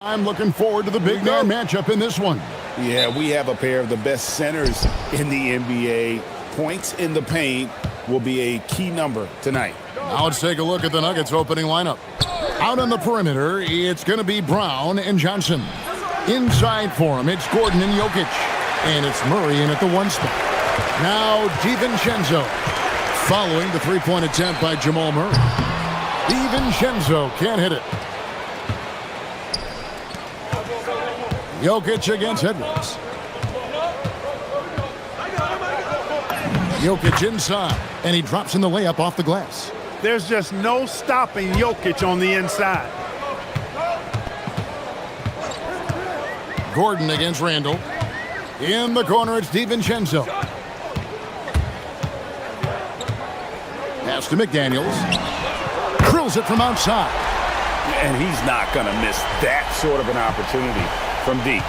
I'm looking forward to the big man matchup in this one. Yeah, we have a pair of the best centers in the NBA. Points in the paint will be a key number tonight. Now let's take a look at the Nuggets opening lineup. Out on the perimeter, it's going to be Brown and Johnson. Inside for him, it's Gordon and Jokic. And it's Murray in at the one spot. Now DiVincenzo. Following the three-point attempt by Jamal Murray. DiVincenzo can't hit it. Jokic against Edwards. Jokic inside, and he drops in the layup off the glass. There's just no stopping Jokic on the inside. Gordon against Randall. In the corner, it's DiVincenzo. Pass to McDaniels. Drills it from outside. And he's not going to miss that sort of an opportunity from deep.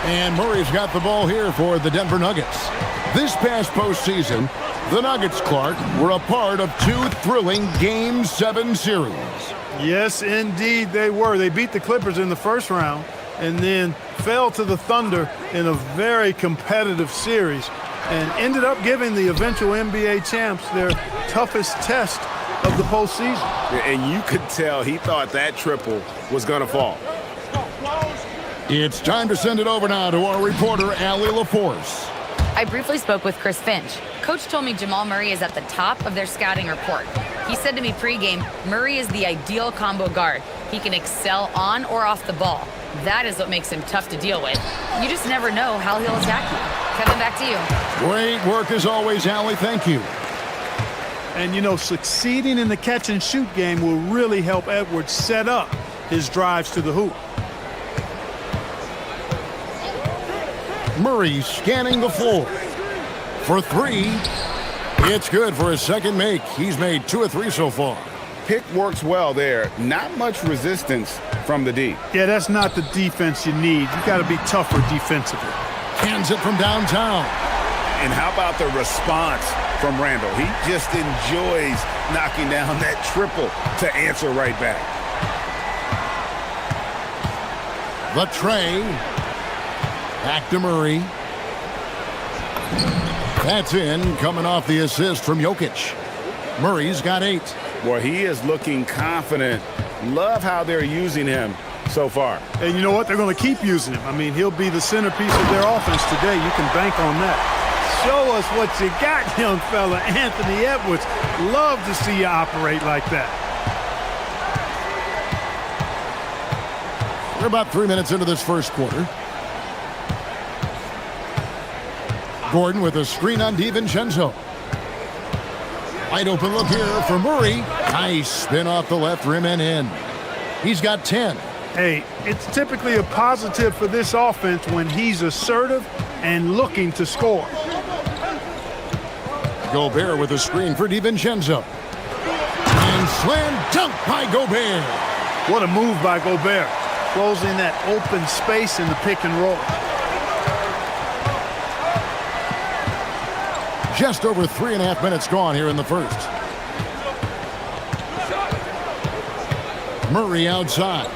And Murray's got the ball here for the Denver Nuggets. This past postseason, the Nuggets, Clark, were a part of two thrilling Game 7 series. Yes, indeed they were. They beat the Clippers in the first round and then fell to the Thunder in a very competitive series and ended up giving the eventual NBA champs their toughest test of the postseason. And you could tell he thought that triple was going to fall. It's time to send it over now to our reporter, Allie LaForce. I briefly spoke with Chris Finch. Coach told me Jamal Murray is at the top of their scouting report. He said to me pregame, Murray is the ideal combo guard. He can excel on or off the ball. That is what makes him tough to deal with. You just never know how he'll attack you. Kevin, back to you. Great work as always, Allie. Thank you. And, you know, succeeding in the catch-and-shoot game will really help Edwards set up his drives to the hoop. Murray scanning the floor. For three, it's good for his second make. He's made 2 of 3 so far. Pick works well there. Not much resistance from the D. Yeah, that's not the defense you need. You got to be tougher defensively. Hands it from downtown. And how about the response from Randall? He just enjoys knocking down that triple to answer right back. The tray. Back to Murray. That's in, coming off the assist from Jokic. Murray's got 8. Boy, he is looking confident. Love how they're using him so far. And you know what? They're going to keep using him. I mean, he'll be the centerpiece of their offense today. You can bank on that. Show us what you got, young fella. Anthony Edwards. Love to see you operate like that. We're about 3 minutes into this first quarter. Gordon with a screen on DiVincenzo. Wide open look here for Murray. Nice spin off the left rim and in. He's got 10. Hey, it's typically a positive for this offense when he's assertive and looking to score. Gobert with a screen for DiVincenzo. And slam dunk by Gobert. What a move by Gobert. Closing that open space in the pick and roll. Just over 3.5 minutes gone here in the first. Murray outside.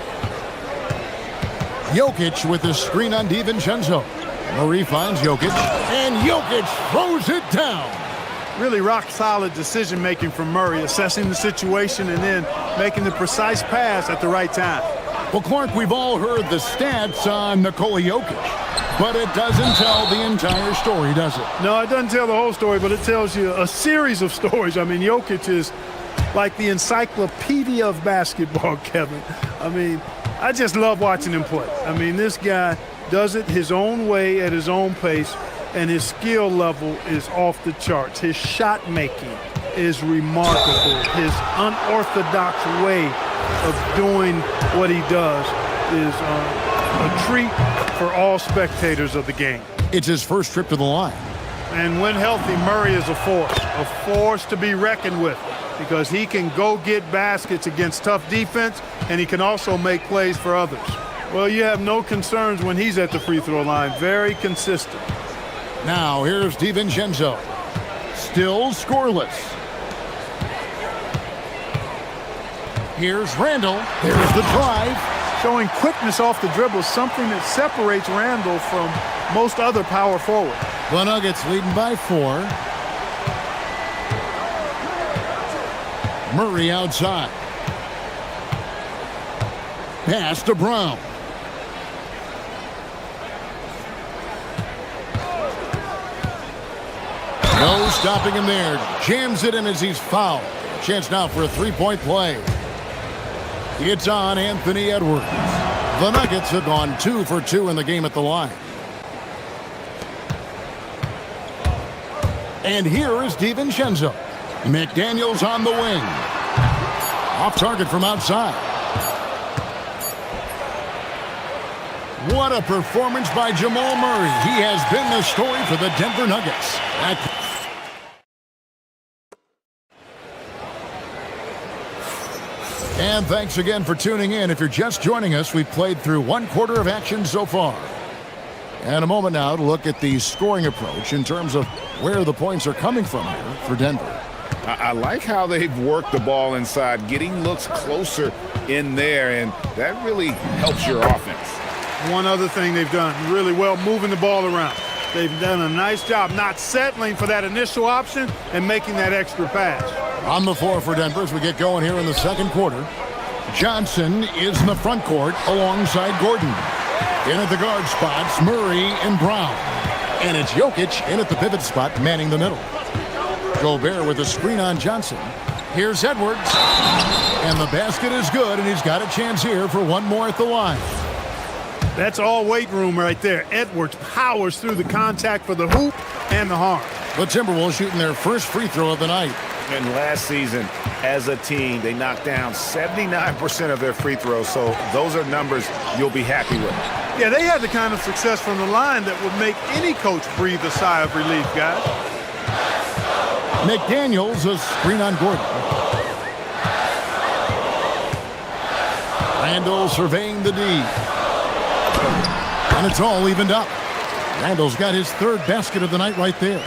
Jokic with the screen on DiVincenzo. Murray finds Jokic, and Jokic throws it down. Really rock-solid decision-making from Murray, assessing the situation and then making the precise pass at the right time. Well, Clark, we've all heard the stats on Nikola Jokic, but it doesn't tell the entire story, does it? No, it doesn't tell the whole story, but it tells you a series of stories. I mean, Jokic is like the encyclopedia of basketball, Kevin. I mean, I just love watching him play. I mean, this guy does it his own way at his own pace, and his skill level is off the charts. His shot making is remarkable. His unorthodox way of doing what he does is a treat for all spectators of the game. It's his first trip to the line. And when healthy, Murray is a force to be reckoned with, because he can go get baskets against tough defense, and he can also make plays for others. Well, you have no concerns when he's at the free throw line. Very consistent. Now here's DiVincenzo. Still scoreless. Here's Randall. There's the drive. showing quickness off the dribble, something that separates Randall from most other power forwards. The Nuggets leading by 4. Murray outside. Pass to Brown. No stopping him there. Jams it in as he's fouled. Chance now for a three-point play. It's on Anthony Edwards. The Nuggets have gone 2 for 2 in the game at the line. And here is DiVincenzo. McDaniels on the wing. Off target from outside. What a performance by Jamal Murray. He has been the story for the Denver Nuggets. And thanks again for tuning in. If you're just joining us, we've played through 1/4 of action so far. And a moment now to look at the scoring approach in terms of where the points are coming from here for Denver. I like how they've worked the ball inside, getting looks closer in there, and that really helps your offense. One other thing they've done really well, moving the ball around. They've done a nice job not settling for that initial option and making that extra pass. On the floor for Denver as we get going here in the second quarter. Johnson is in the front court alongside Gordon. In at the guard spots, Murray and Brown. And it's Jokic in at the pivot spot, manning the middle. Gobert with a screen on Johnson. Here's Edwards. And the basket is good, and he's got a chance here for one more at the line. That's all weight room right there. Edwards powers through the contact for the hoop and the harm. The Timberwolves shooting their first free throw of the night. And last season, as a team, they knocked down 79% of their free throws, so those are numbers you'll be happy with. Yeah, they had the kind of success from the line that would make any coach breathe a sigh of relief, guys. McDaniels, a screen on Gordon. Randall surveying the D. And it's all evened up. Randall's got his third basket of the night right there.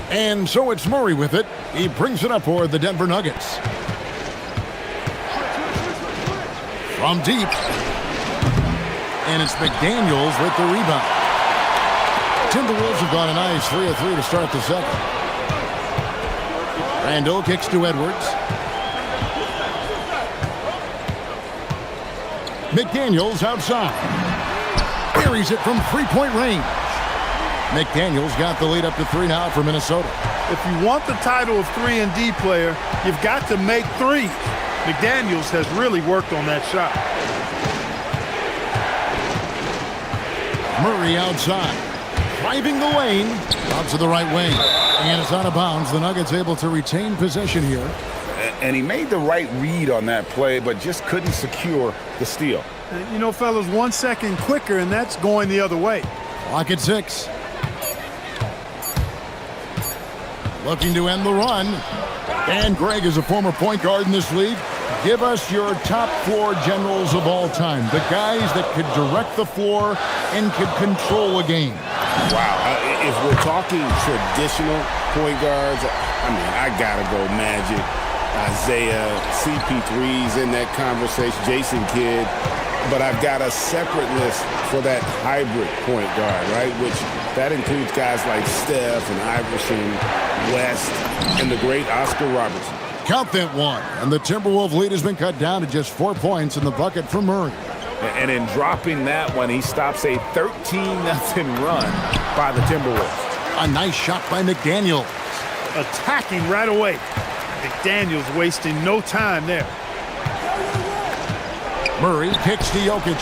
And so it's Murray with it. He brings it up for the Denver Nuggets. From deep. And it's McDaniels with the rebound. Timberwolves have gone a nice 3 of 3 to start the second. Randall kicks to Edwards. McDaniels outside. Buries it from three-point range. McDaniels got the lead up to 3 now for Minnesota. If you want the title of 3-and-D player, you've got to make threes. McDaniels has really worked on that shot. Murray outside. Driving the lane. Out to the right wing. And it's out of bounds. The Nuggets able to retain possession here. And he made the right read on that play, but just couldn't secure the steal. You know, fellas, 1 second quicker, and that's going the other way. Clock at 6. Looking to end the run. And Greg is a former point guard in this league. Give us your top floor generals of all time. The guys that could direct the floor and could control a game. Wow. If we're talking traditional point guards, I mean, I gotta go Magic, Isaiah, CP3's in that conversation, Jason Kidd. But I've got a separate list for that hybrid point guard, right? Which that includes guys like Steph and Iverson, West, and the great Oscar Robertson. Count that one. And the Timberwolves lead has been cut down to just 4 points in the bucket for Murray. And in dropping that one, he stops a 13-0 run by the Timberwolves. A nice shot by McDaniels. Attacking right away. McDaniels wasting no time there. Murray kicks to Jokic.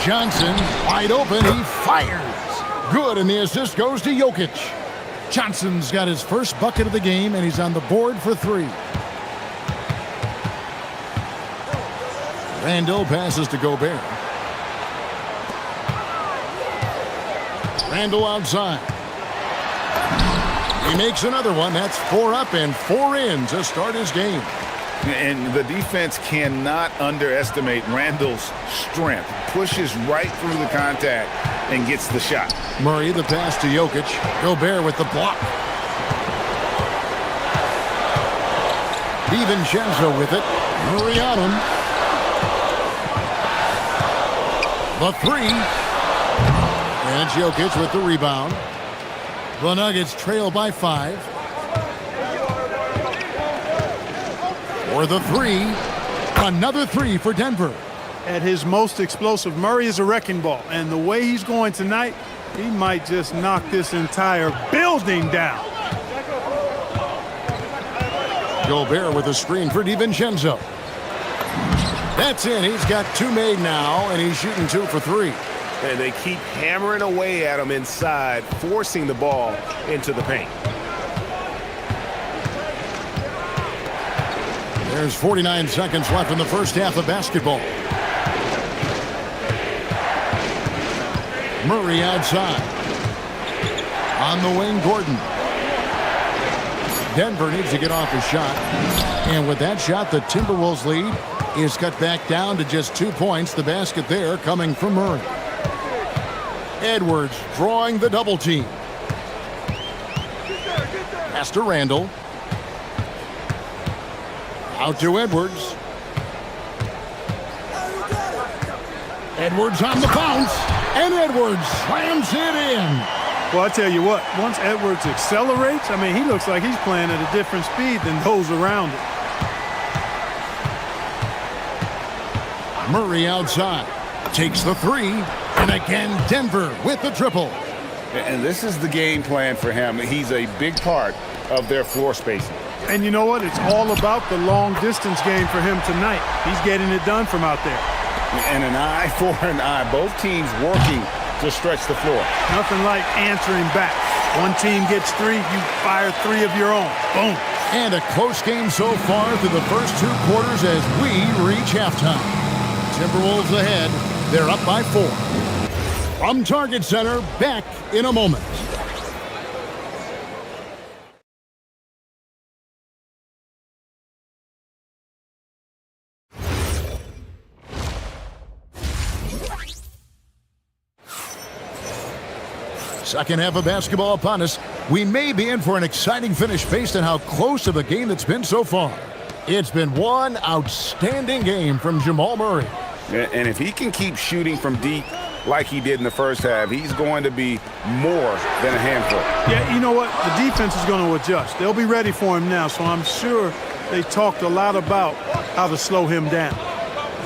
Johnson wide open. He fires. Good, and the assist goes to Jokic. Johnson's got his first bucket of the game, and he's on the board for 3. Randall passes to Gobert. Randall outside. He makes another one. That's 4 up and 4 in to start his game. And the defense cannot underestimate Randall's strength. Pushes right through the contact and gets the shot. Murray, the pass to Jokic. Gobert with the block. DiVincenzo with it. Murray on him. The three. And Jokic with the rebound. The Nuggets trail by 5. For the three. Another three for Denver. At his most explosive, Murray is a wrecking ball. And the way he's going tonight, he might just knock this entire building down. Gobert with a screen for DiVincenzo. That's in. He's got 2 made now, and he's shooting 2 for 3. And they keep hammering away at him inside, forcing the ball into the paint. There's 49 seconds left in the first half of basketball. Murray outside. On the wing, Gordon. Denver needs to get off his shot. And with that shot, the Timberwolves lead is cut back down to just 2 points. The basket there coming from Murray. Edwards drawing the double team. Pass to Randall. Out to Edwards. Edwards on the bounce. And Edwards slams it in. Well, I tell you what, once Edwards accelerates, I mean, he looks like he's playing at a different speed than those around him. Murray outside. Takes the three. And again, Denver with the triple. And this is the game plan for him. He's a big part of their floor spacing. And you know what? It's all about the long-distance game for him tonight. He's getting it done from out there. And an eye for an eye. Both teams working to stretch the floor. Nothing like answering back. One team gets 3, you fire 3 of your own. Boom. And a close game so far through the first 2 quarters as we reach halftime. Timberwolves ahead. They're up by 4. From Target Center, back in a moment. Second half of basketball upon us. We may be in for an exciting finish based on how close of a game it's been so far. It's been one outstanding game from Jamal Murray. And if he can keep shooting from deep like he did in the first half, he's going to be more than a handful. Yeah, you know what? The defense is going to adjust. They'll be ready for him now, so I'm sure they talked a lot about how to slow him down.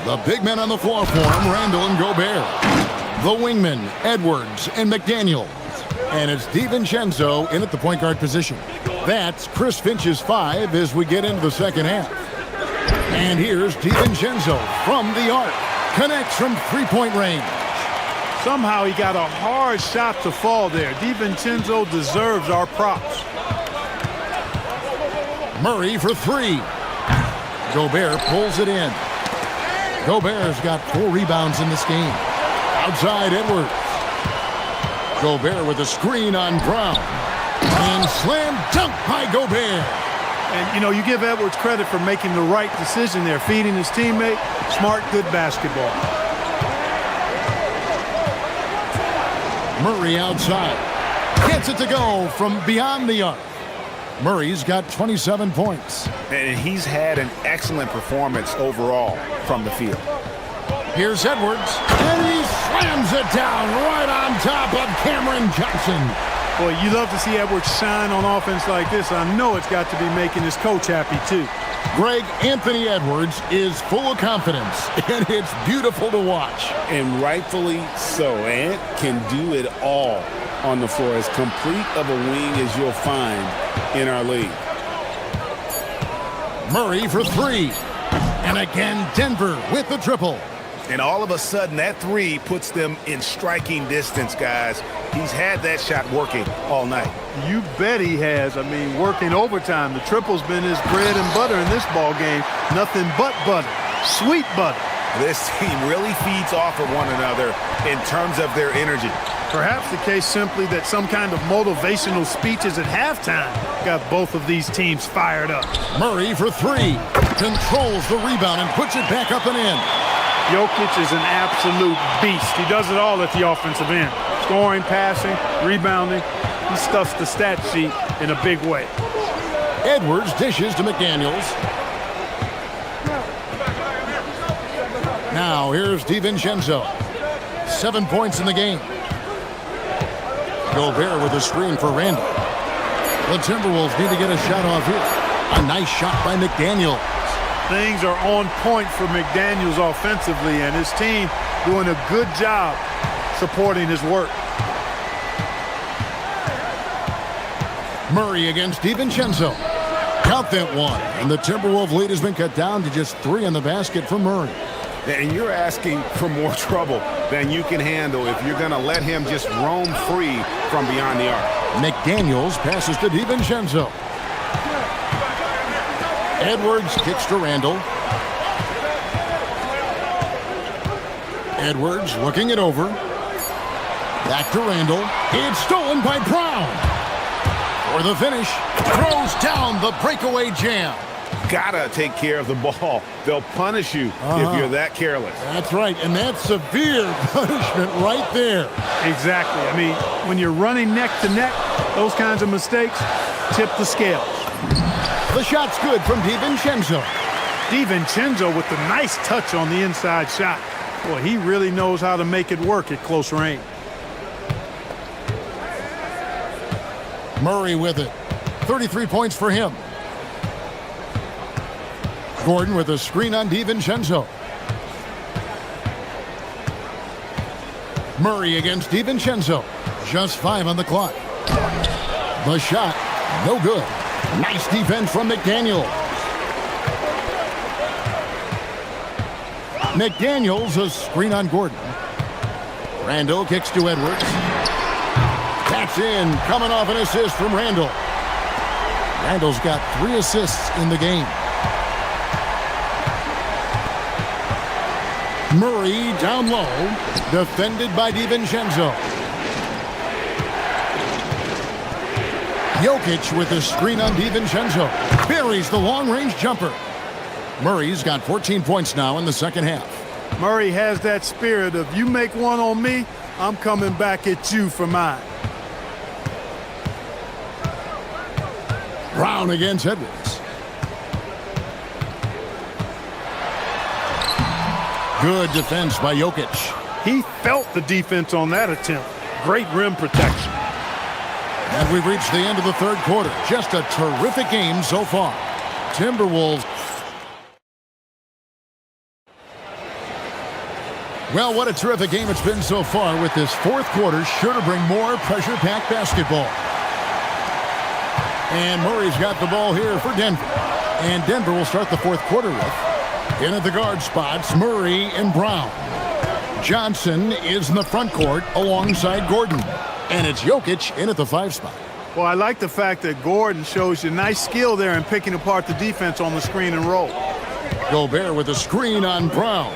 The big men on the floor for him, Randall and Gobert. The wingmen, Edwards and McDaniel. And it's DiVincenzo in at the point guard position. That's Chris Finch's 5 as we get into the second half. And here's DiVincenzo from the arc. Connects from three-point range. Somehow he got a hard shot to fall there. DiVincenzo deserves our props. Murray for 3. Gobert pulls it in. Gobert's got 4 rebounds in this game. Outside Edwards. Gobert with a screen on Brown. And slam dunk by Gobert. And, you know, you give Edwards credit for making the right decision there, feeding his teammate. Smart, good basketball. Murray outside. Gets it to go from beyond the arc. Murray's got 27 points. And he's had an excellent performance overall from the field. Here's Edwards. And he slams it down right on top of Cameron Johnson. Boy, you love to see Edwards shine on offense like this. I know it's got to be making his coach happy, too. Greg, Anthony Edwards is full of confidence, and it's beautiful to watch. And rightfully so. Ant can do it all on the floor. As complete of a wing as you'll find in our league. Murray for 3. And again, Denver with the triple. And all of a sudden, that 3 puts them in striking distance, guys. He's had that shot working all night. You bet he has. I mean, working overtime. The triple's been his bread and butter in this ball game. Nothing but butter. Sweet butter. This team really feeds off of one another in terms of their energy. Perhaps the case simply that some kind of motivational speeches at halftime got both of these teams fired up. Murray for 3. Controls the rebound and puts it back up and in. Jokic is an absolute beast. He does it all at the offensive end. Scoring, passing, rebounding. He stuffs the stat sheet in a big way. Edwards dishes to McDaniels. Now here's DiVincenzo. 7 points in the game. Gobert with a screen for Randall. The Timberwolves need to get a shot off here. A nice shot by McDaniel. Things are on point for McDaniels offensively, and his team doing a good job supporting his work. Murray against DiVincenzo. Count that one. And the Timberwolves lead has been cut down to just 3 in the basket for Murray. And you're asking for more trouble than you can handle if you're going to let him just roam free from beyond the arc. McDaniels passes to DiVincenzo. Edwards kicks to Randall. Edwards looking it over. Back to Randall. It's stolen by Brown. For the finish, throws down the breakaway jam. Gotta take care of the ball. They'll punish you if you're that careless. That's right, and that's severe punishment right there. Exactly. I mean, when you're running neck to neck, those kinds of mistakes tip the scales. The shot's good from DiVincenzo. DiVincenzo with the nice touch on the inside shot. Boy, he really knows how to make it work at close range. Murray with it. 33 points for him. Gordon with a screen on DiVincenzo. Murray against DiVincenzo. Just 5 on the clock. The shot, no good. Nice defense from McDaniel. McDaniels a screen on Gordon. Randall kicks to Edwards. That's in, coming off an assist from Randall. Randall's got 3 assists in the game. Murray down low, defended by DiVincenzo. Jokic with a screen on DiVincenzo. Buries the long-range jumper. Murray's got 14 points now in the second half. Murray has that spirit of, you make one on me, I'm coming back at you for mine. Brown against Edwards. Good defense by Jokic. He felt the defense on that attempt. Great rim protection. And we've reached the end of the third quarter. Just a terrific game so far. Timberwolves. Well, what a terrific game it's been so far, with this fourth quarter sure to bring more pressure-packed basketball. And Murray's got the ball here for Denver. And Denver will start the fourth quarter with, in at the guard spots, Murray and Brown. Johnson is in the front court alongside Gordon. And it's Jokic in at the 5 spot. Well, I like the fact that Gordon shows you nice skill there in picking apart the defense on the screen and roll. Gobert with a screen on Brown.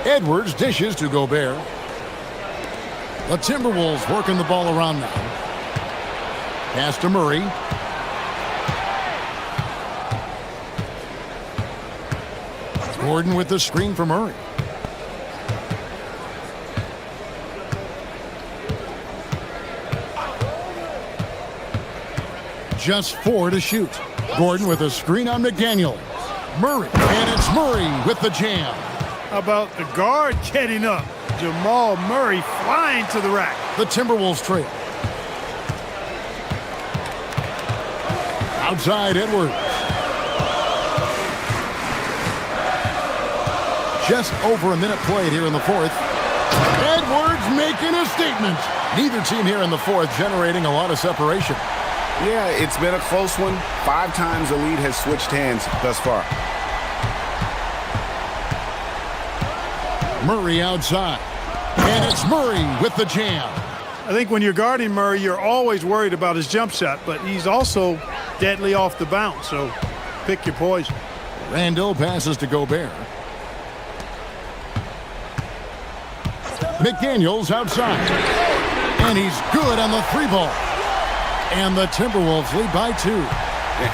Edwards dishes to Gobert. The Timberwolves working the ball around now. Pass to Murray. Gordon with the screen for Murray. Just 4 to shoot. Gordon with a screen on McDaniel. Murray, and it's Murray with the jam. How about the guard getting up? Jamal Murray flying to the rack. The Timberwolves trail. Outside Edwards. Just over a minute played here in the fourth. Edwards making a statement. Neither team here in the fourth generating a lot of separation. Yeah, it's been a close one. 5 times the lead has switched hands thus far. Murray outside. And it's Murray with the jam. I think when you're guarding Murray, you're always worried about his jump shot, but he's also deadly off the bounce, so pick your poison. Randall passes to Gobert. McDaniels outside. And he's good on the 3 ball. And the Timberwolves lead by 2.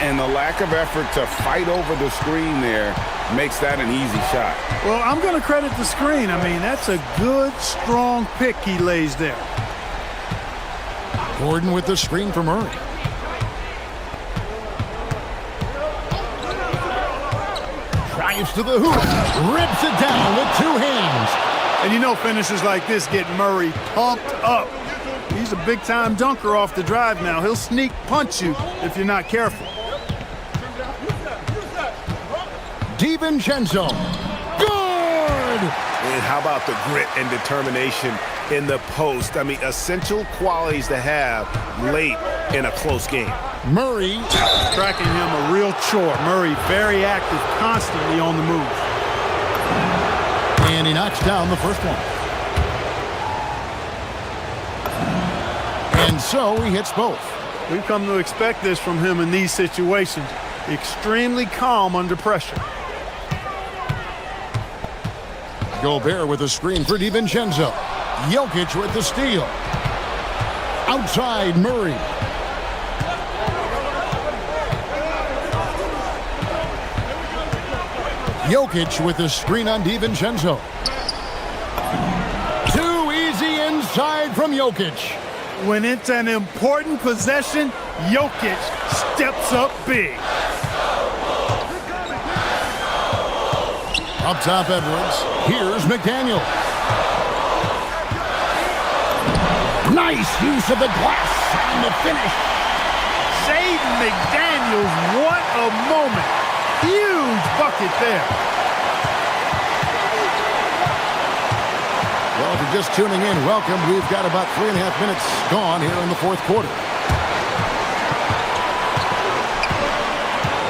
And the lack of effort to fight over the screen there makes that an easy shot. Well, I'm going to credit the screen. I mean, that's a good, strong pick he lays there. Gordon with the screen for Murray. Drives to the hoop. Rips it down with 2 hands. And you know finishes like this get Murray pumped up. He's a big-time dunker off the drive now. He'll sneak punch you if you're not careful. DiVincenzo. Good! And how about the grit and determination in the post? I mean, essential qualities to have late in a close game. Murray. Tracking him a real chore. Murray very active, constantly on the move. And he knocks down the first one. And so he hits both. We've come to expect this from him in these situations. Extremely calm under pressure. Gobert with a screen for DiVincenzo. Jokic with the steal. Outside Murray. Jokic with the screen on DiVincenzo. Too easy inside from Jokic. When it's an important possession, Jokic steps up big. Up top Edwards. Here's McDaniel. Nice use of the glass on the finish. Jaden McDaniels, what a moment. Huge bucket there. Well, if you're just tuning in, welcome. We've got about 3.5 minutes gone here in the fourth quarter.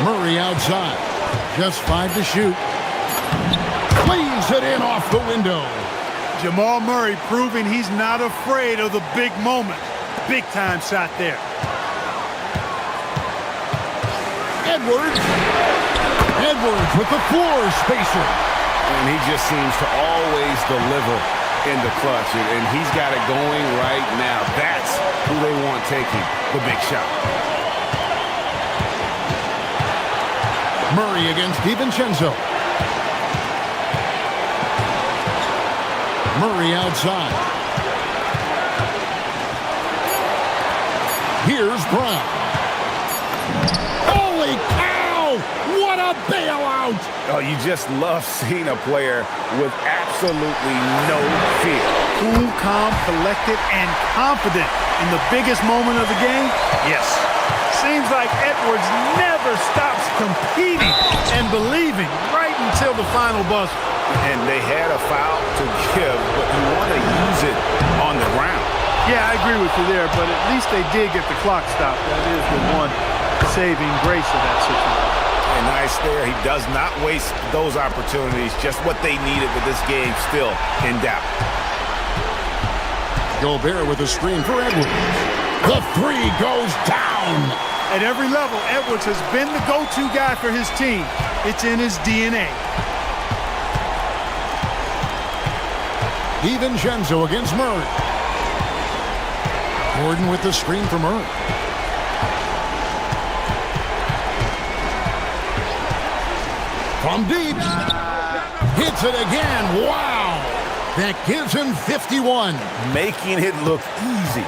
Murray outside. Just 5 to shoot. Plays it in off the window. Jamal Murray proving he's not afraid of the big moment. Big time shot there. Edwards. Edwards with the floor spacer. And he just seems to always deliver in the clutch. And he's got it going right now. That's who they want taking the big shot. Murray against DiVincenzo. Murray outside. Here's Brown. Holy cow! What a bailout! Oh, you just love seeing a player with absolutely no fear. Cool, calm, collected, and confident in the biggest moment of the game? Yes. Seems like Edwards never stops competing and believing right until the final buzzer. And they had a foul to give, but you want to use it on the ground. Yeah, I agree with you there, but at least they did get the clock stopped. That is the one saving grace of that situation. And nice there. He does not waste those opportunities. Just what they needed with this game still in doubt. Gobert with a screen for Edwards. The three goes down. At every level, Edwards has been the go-to guy for his team. It's in his DNA. DiVincenzo against Murray. Gordon with the screen for Murray. From deep. Hits it again. Wow. That gives him 51. Making it look easy.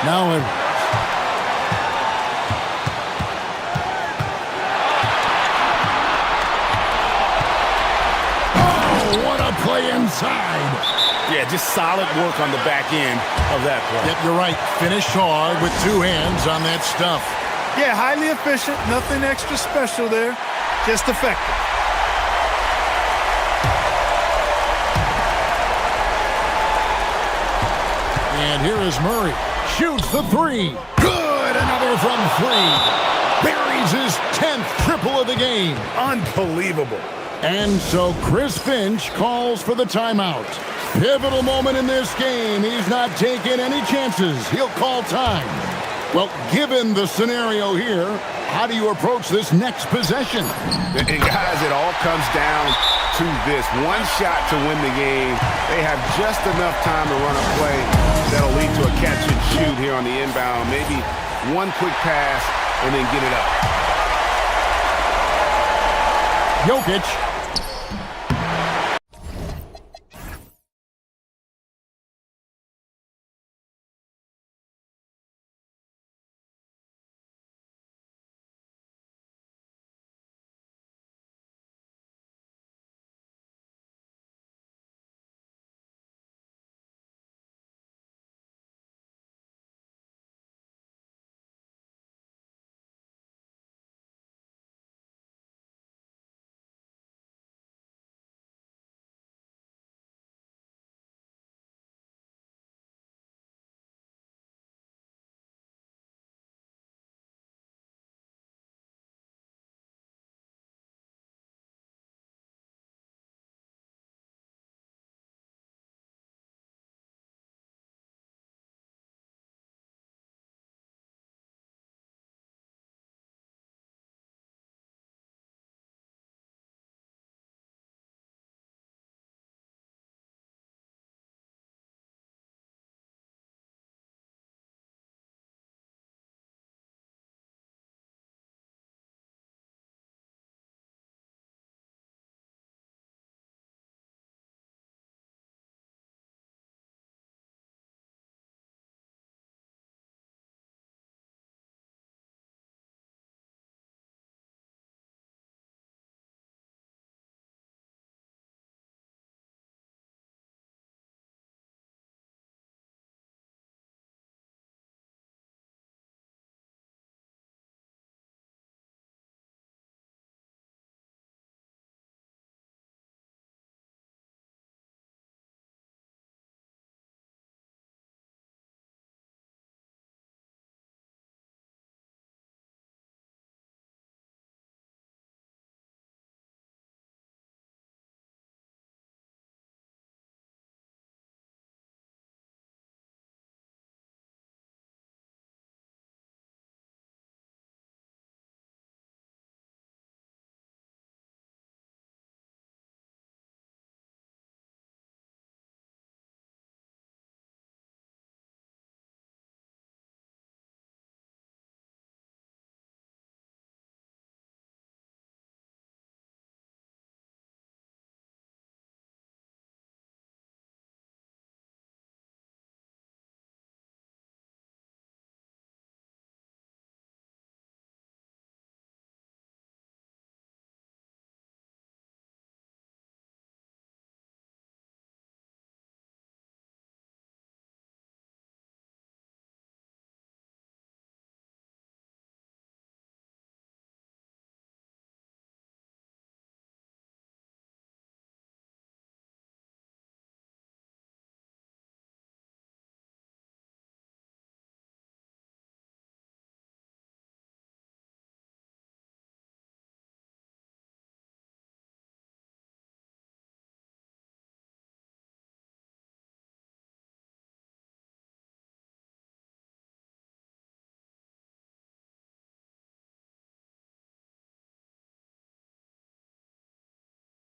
Now Edwards. Play inside. Yeah, just solid work on the back end of that play. Yep, you're right. Finished hard with 2 hands on that stuff. Yeah, highly efficient. Nothing extra special there. Just effective. And here is Murray. Shoots the 3. Good. Another from 3. Buries his 10th triple of the game. Unbelievable. And so Chris Finch calls for the timeout. Pivotal moment in this game. He's not taking any chances. He'll call time. Well, given the scenario here, how do you approach this next possession? And guys, it all comes down to this. One shot to win the game. They have just enough time to run a play that'll lead to a catch and shoot here on the inbound. Maybe one quick pass and then get it up. Jokic.